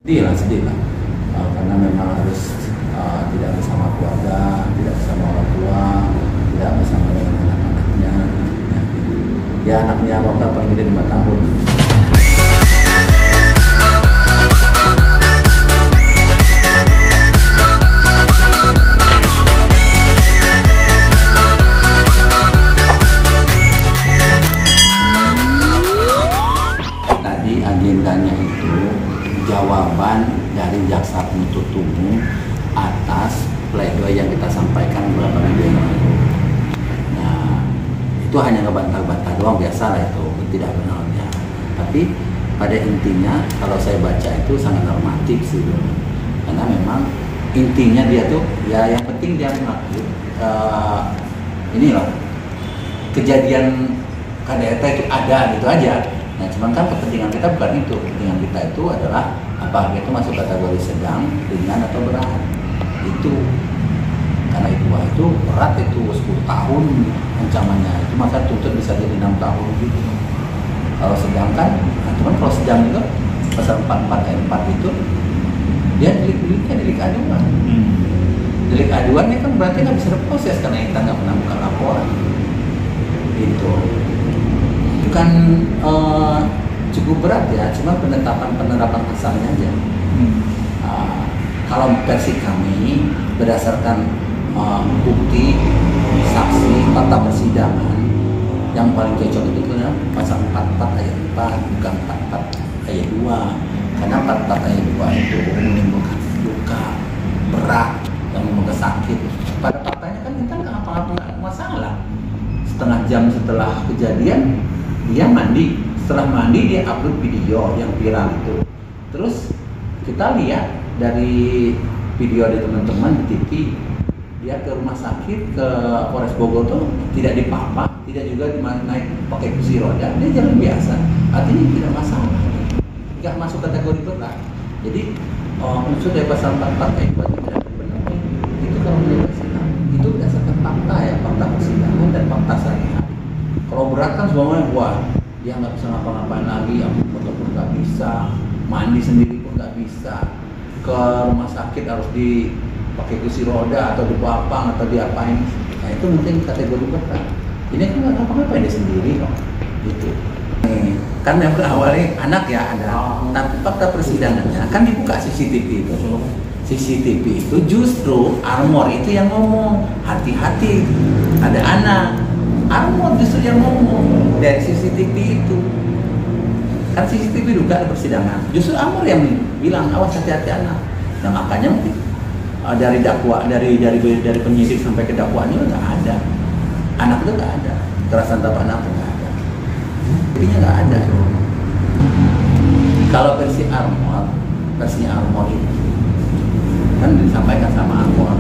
Sedih lah. Karena memang harus tidak bersama keluarga, tidak bersama orang tua, tidak bersama dengan anak-anaknya. Ya anaknya waktu paling gede 5 tahun. Tadi agendanya itu jawaban dari jaksa penuntut umum atas pledoi yang kita sampaikan beberapa minggu yang lalu. Nah, itu hanya ngebantah-bantah doang, biasa lah itu, tidak benarnya. Tapi pada intinya kalau saya baca itu sangat normatif sih, karena memang intinya dia tuh ya yang penting dia mengaku ini loh kejadian KDRT itu ada gitu aja. Nah, cuman kan kepentingan kita bukan itu. Kepentingan kita itu adalah apakah itu masuk kategori sedang, ringan, atau berat. Itu karena itu berat, itu 10 tahun ancamannya. Itu maka tuntut bisa jadi 6 tahun gitu. Kalau sedang kan, nah, cuman kalau sedang juga pasal 44 ayat 4 itu dia delik-deliknya delik aduan. Delik aduannya kan berarti nggak bisa diproses karena kita nggak pernah buka laporan. Itu kan cukup berat ya, cuma penerapan pasalnya aja. Kalau versi kami berdasarkan bukti, saksi, fakta persidangan yang paling cocok itu adalah pasal 44 ayat 4 bukan 44 ayat 2, karena 44 ayat 2 itu menimbulkan luka berat yang menimbulkan sakit. Pada faktanya kan kita nggak apa-apa masalah. Setengah jam setelah kejadian dia mandi, setelah mandi dia upload video yang viral itu. Terus kita lihat dari video dari teman-teman di TV, dia ke rumah sakit, ke Polres Bogor tuh tidak dipapa, tidak juga naik pakai kursi roda, dia jalan biasa. Artinya tidak masalah, nggak masuk kategori berat. Jadi unsur dari pasal 44 ayat 2 tidak terpenuhi. Itu kalau menurut saya itu berdasarkan fakta ya, fakta persidangan dan fakta syariat. Kalau berat kan semuanya wah dia nggak bisa ngapa-ngapain lagi, motor pun nggak bisa, mandi sendiri pun nggak bisa, ke rumah sakit harus dipakai kursi roda atau dipapang atau diapain. Nah itu mungkin kategori berat. Ini kan nggak ngapa-ngapain dia sendiri kok. Gitu. Kan yang awalnya anak ya ada, tapi fakta persidangannya kan dibuka CCTV itu. CCTV itu justru Armor itu yang ngomong hati-hati ada anak. Armor justru yang ngomong dari CCTV itu. Kan CCTV juga ada persidangan. Justru Armor yang bilang awas hati-hati anak. Nah makanya mungkin dari dakwa dari penyidik sampai ke dakwaannya nggak ada. Anak itu nggak ada. Kekerasan terhadap anak itu nggak ada. Intinya nggak ada. Kalau versinya Armor itu kan disampaikan sama Armor.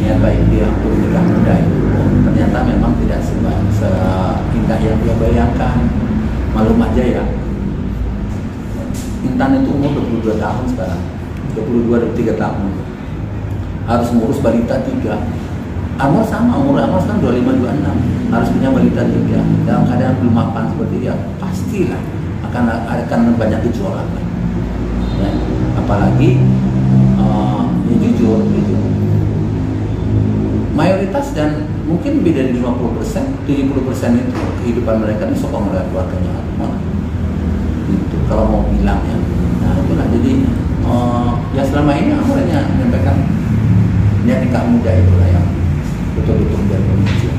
Niat baik dia untuk menikah muda itu ternyata memang tidak seindah yang dia bayangkan. Malum aja ya, Intan itu umur 22 tahun sekarang, 22-23 tahun, harus ngurus balita 3. Armor sama, umur Armor kan 25-26, harus punya balita 3. Dalam keadaan belum mapan seperti dia, pastilah akan banyak gejolak. Ya, apalagi ya jujur gitu. Mayoritas dan mungkin lebih dari 50%, 70% itu kehidupan mereka disokong oleh keluarganya Armor. Gitu, kalau mau bilang ya. Nah itulah jadi ya selama ini Armor hanya menyampaikan dia nikah muda itulah yang betul-betul menjadi pemicu.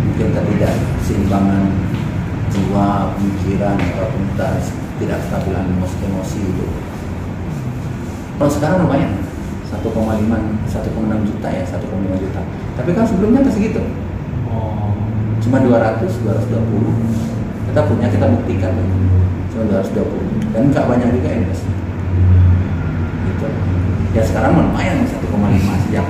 Mungkin ketidakseimbangan jiwa, pemikiran ataupun tidak stabilan emosi itu. Kalau sekarang lumayan 1,6 juta ya, 1,5 juta. Tapi kan sebelumnya masih segitu. Cuma 200, 220. Kita buktikan. Cuma 220. Dan nggak banyak juga investasi. Gitu. Ya sekarang lumayan 1,5 sejak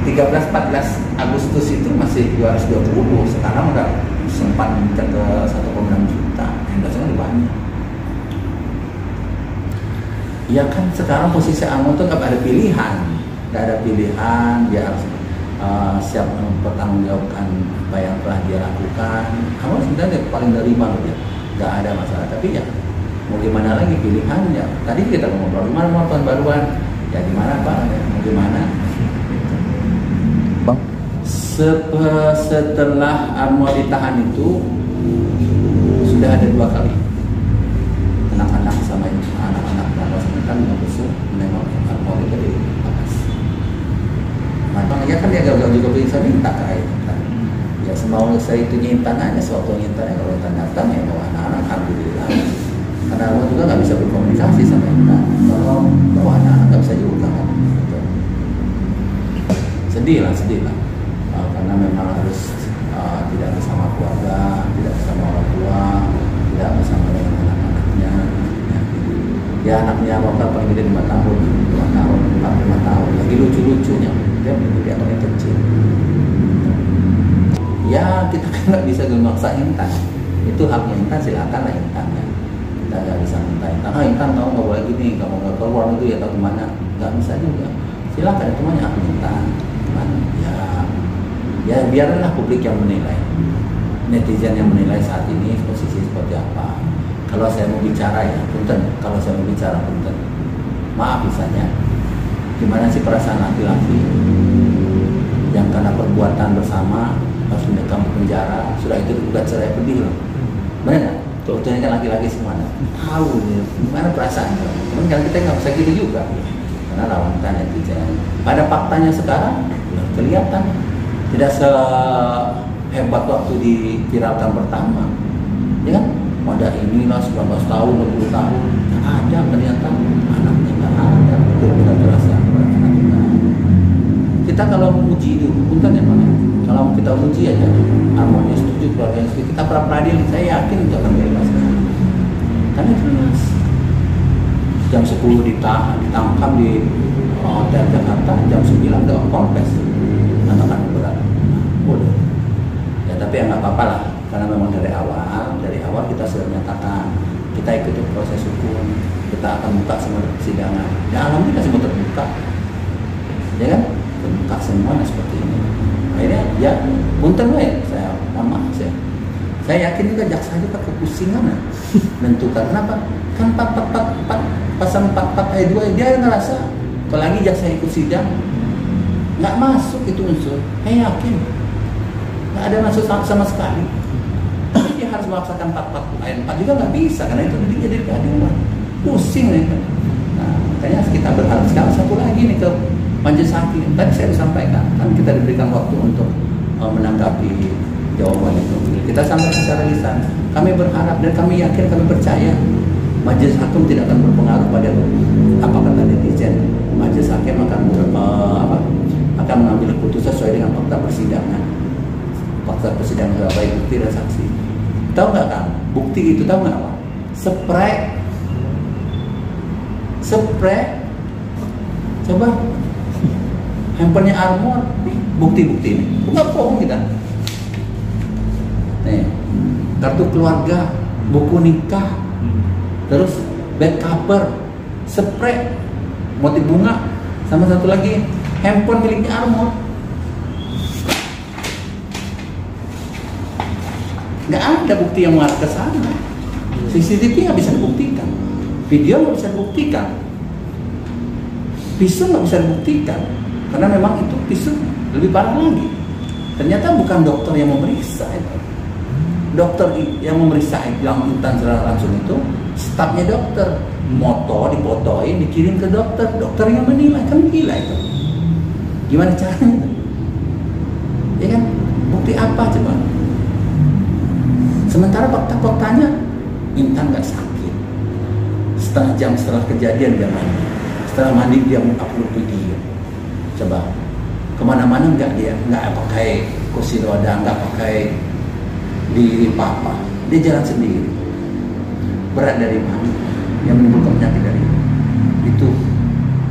13-14 Agustus itu masih 220. Sekarang udah sempat mencapai ke 1,6 juta. Investasinya lebih banyak. Ya kan sekarang posisi Armor itu nggak ada pilihan, dia harus siap mempertanggungjawabkan apa yang telah dia lakukan. Armor sebenarnya paling nerima loh dia, nggak ada masalah. Tapi ya mau gimana lagi pilihannya. Tadi kita ngobrol gimana mau tahun baruan, ya gimana Pak, ya, mau gimana. Bang, Setelah Armor ditahan itu sudah ada 2 kali anak-anak sama anak-anak yang kan membesuk menengok Armor itu di atas. Nah, ya kan dia gagal juga bisa minta kayak kan. Ya semau saya itu nyimpan aja, sewaktu nyimpannya kalau Intan datang ya bawa anak-anak, alhamdulillah. Karena Armor juga nggak bisa berkomunikasi sama Intan, kalau bawa anak-anak nggak bisa juga kan. Gitu. Sedih lah. Karena memang harus tidak bersama keluarga, tidak bersama orang tua, tidak bersama dengan anak-anaknya. Ya anaknya bakal paling gede 5 tahun, 4-5 tahun. Lagi lucu-lucunya, dia paling kecil. Ya kita kan nggak bisa memaksa Intan. Itu haknya Intan, silakan lah Intan ya. Kita nggak bisa minta Intan. Intan kamu nggak boleh gini, kamu nggak keluar itu ya atau kemana? Nggak bisa juga. Silakan itu mah hak Intan. Ya biarlah publik yang menilai, netizen yang menilai saat ini posisi seperti apa. Kalau saya mau bicara ya punten, maaf misalnya, gimana sih perasaan laki-laki yang karena perbuatan bersama harus mendekam ke penjara, sudah itu digugat cerai, pedih loh, benar? Sebetulnya kan laki-laki semuanya tahu nih, gimana perasaannya. Cuman kalau kita nggak bisa gitu juga, karena lawan kita netizen. Pada faktanya sekarang udah kelihatan. Tidak sehebat waktu diviralkan pertama, ya kan? Pada inilah 19 tahun, 20 tahun, nggak ada ternyata anaknya nggak ada, betul-betul terasa anak kita. Kita kalau menguji itu, punten ya Pak, kalau kita uji aja, Armornya setuju, keluarganya setuju, kita pra-peradilan, saya yakin itu akan bebas. Karena jelas, jam 10 ditangkap di hotel Jakarta, jam 9 udah konfes. Anak-anak berat, boleh. Ya tapi ya nggak apa-apa lah, karena memang dari awal kita sudah menyatakan kita ikuti proses hukum, kita akan buka semua persidangan. Ya alhamdulillah semua terbuka, ya kan? Terbuka semuanya seperti ini. Akhirnya ya punten ya, saya maaf saya yakin juga jaksa juga kepusingan menentukan kenapa kan pasal 44 ayat 2 dia ngerasa apalagi jaksa ikut sidang nggak masuk itu unsur, saya yakin nggak ada masuk sama sekali. Tapi dia harus memaksakan 44 ayat 4 juga nggak bisa karena itu jadi keadilan, pusing nih kan. Nah makanya kita berharap sekarang satu lagi nih ke majelis hakim. Tadi saya sampaikan kan kita diberikan waktu untuk menanggapi jawaban itu. Kita sampaikan secara lisan. Kami berharap dan kami yakin, kami percaya majelis hakim tidak akan berpengaruh pada apa kata netizen. Majelis hakim akan mengambil keputusan sesuai dengan fakta persidangan. Fakta persidangan baik bukti dan saksi. Tahu nggak kan? Bukti itu tahu nggak apa? Spray. Coba handphonenya Armor, bukti-bukti ini. Nggak bohong kita. Nih, kartu keluarga, buku nikah, terus bed cover, spray, motif bunga, sama satu lagi handphone miliknya Armor. Nggak ada bukti yang mengarah ke sana. CCTV nggak bisa dibuktikan, video nggak bisa dibuktikan, pisau nggak bisa dibuktikan, karena memang itu pisau lebih parah lagi. Ternyata bukan dokter yang memeriksa itu. Dokter yang memeriksa yang Intan secara langsung itu stafnya dokter, difotoin, dikirim ke dokter yang menilai. Kan gila itu. Gimana caranya? Ya kan? Bukti apa coba? Sementara fakta-faktanya Intan nggak sakit. Setengah jam setelah kejadian dia mandi. Setelah mandi dia upload video. Coba kemana-mana nggak pakai kursi roda, nggak pakai di papa, dia jalan sendiri. Berat dari mana? Yang menimbulkan penyakit dari itu.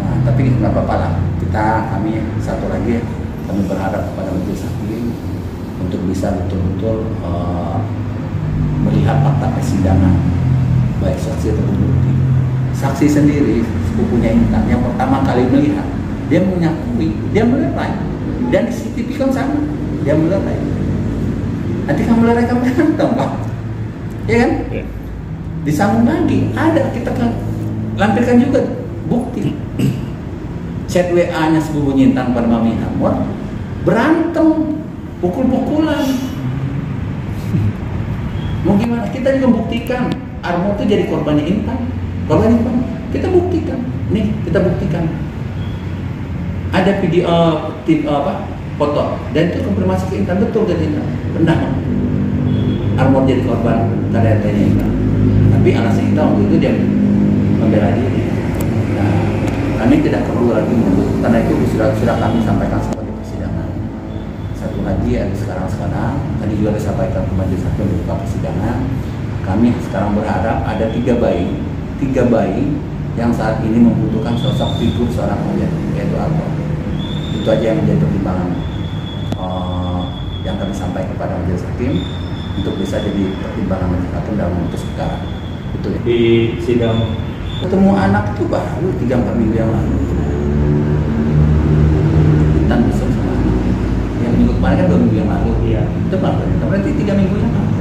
Nah, tapi nggak apa-apa lah. Kami satu lagi kami berharap kepada majelis hakim untuk bisa betul-betul melihat fakta persidangan baik saksi atau bukti. Saksi sendiri sepupunya Intan yang pertama kali melihat, dia mengakui, dia melerai, dan di CCTV kan sama, dia melerai. Nanti kamu lari kamu nonton Pak, ya kan? Yeah. disambung lagi, ada kita kan lampirkan juga bukti. Chat WA-nya sepupu Nyintang pada Mami Anwar, berantem, pukul-pukulan. Mau gimana? Kita juga buktikan Armo itu jadi korbannya Intan. Kita buktikan. Nih, kita buktikan. Ada video foto dan itu konfirmasi ke Intan, betul dari Intan. Benar. Armo jadi korban KDRT-nya Intan. Tapi alasan Intan waktu itu dia membela diri. Nah, kami tidak perlu lagi menuntut karena itu sudah kami sampaikan sebagai persidangan. Satu lagi ada sekarang tadi juga disampaikan ke majelis hakim membuka persidangan. Kami sekarang berharap ada tiga bayi yang saat ini membutuhkan sosok figur seorang ayah, yaitu Armo. Itu aja yang menjadi pertimbangan yang kami sampaikan kepada majelis hakim untuk bisa jadi pertimbangan majelis hakim dalam memutus perkara. Itu ya. Di sidang ketemu anak itu baru 3-4 minggu yang lalu. Dan besok sama yang minggu kemarin kan 2 minggu yang lalu. Iya. Itu berarti 3 minggu yang lalu.